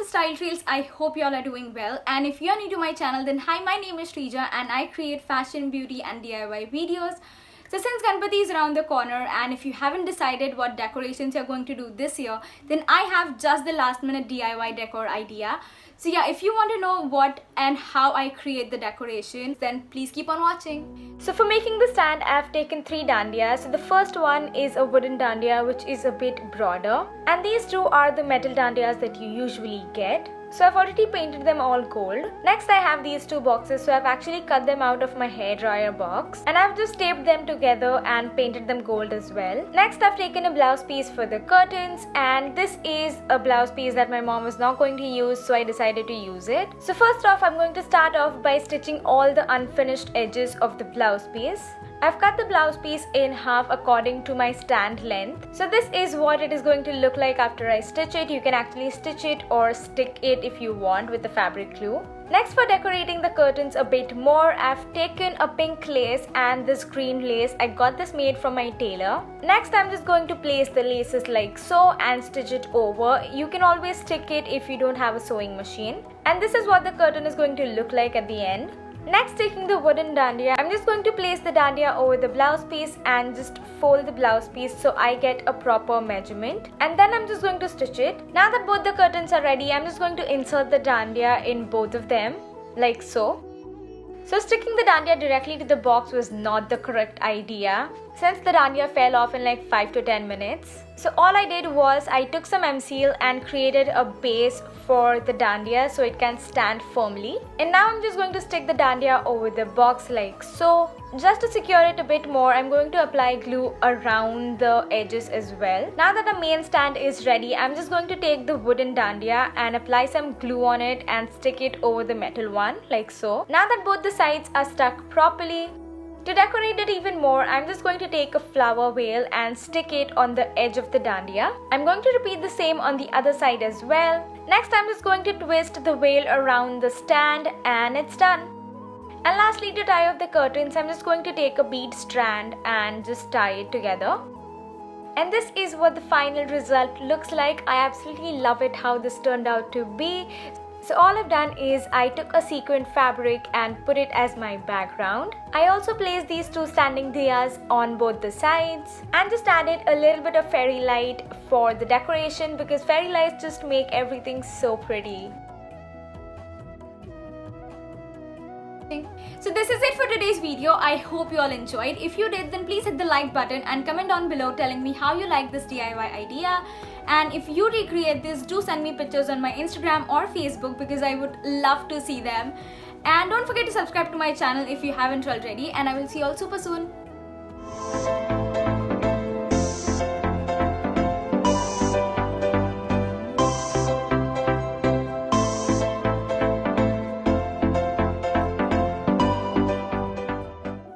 style trails. I hope you all are doing well, and if you are new to my channel, then hi, my name is Shreeja and I create fashion, beauty and DIY videos. So since Ganpati is around the corner, and if you haven't decided what decorations you're going to do this year, then I have just the last minute DIY decor idea. So yeah, if you want to know what and how I create the decorations, then please keep on watching. So for making the stand, I've taken 3 dandiyas. So the first one is a wooden dandiya, which is a bit broader, and these two are the metal dandiyas that you usually get. So I've already painted them all gold. Next I have these 2 boxes, so I've actually cut them out of my hairdryer box and I've just taped them together and painted them gold as well. Next I've taken a blouse piece for the curtains, and this is a blouse piece that my mom was not going to use, so I decided to use it. So first off, I'm going to start off by stitching all the unfinished edges of the blouse piece. I've cut the blouse piece in half according to my stand length. So this is what it is going to look like after I stitch it. You can actually stitch it or stick it if you want with the fabric glue. Next, for decorating the curtains a bit more, I've taken a pink lace and this green lace. I got this made from my tailor. Next, I'm just going to place the laces like so and stitch it over. You can always stick it if you don't have a sewing machine. And this is what the curtain is going to look like at the end. Next, taking the wooden dandiya, I'm just going to place the dandiya over the blouse piece and just fold the blouse piece so I get a proper measurement. And then I'm just going to stitch it. Now that both the curtains are ready, I'm just going to insert the dandiya in both of them, like so. So sticking the dandiya directly to the box was not the correct idea, since the dandiya fell off in like 5 to 10 minutes. So all I did was I took some M-Seal and created a base for the dandiya so it can stand firmly. And now I'm just going to stick the dandiya over the box like so. Just to secure it a bit more, I'm going to apply glue around the edges as well. Now that the main stand is ready, I'm just going to take the wooden dandiya and apply some glue on it and stick it over the metal one like so. Now that both the sides are stuck properly, to decorate it even more, I'm just going to take a flower veil and stick it on the edge of the dandiya. I'm going to repeat the same on the other side as well. Next, I'm just going to twist the veil around the stand and it's done. And lastly, to tie off the curtains, I'm just going to take a bead strand and just tie it together. And this is what the final result looks like. I absolutely love it how this turned out to be. So all I've done is I took a sequin fabric and put it as my background. I also placed these 2 standing diyas on both the sides and just added a little bit of fairy light for the decoration, because fairy lights just make everything so pretty. So this is it for today's video. I hope you all enjoyed. If you did, then please hit the like button and comment down below telling me how you like this DIY idea. And if you recreate this, do send me pictures on my Instagram or Facebook, because I would love to see them. And don't forget to subscribe to my channel if you haven't already, and I will see you all super soon.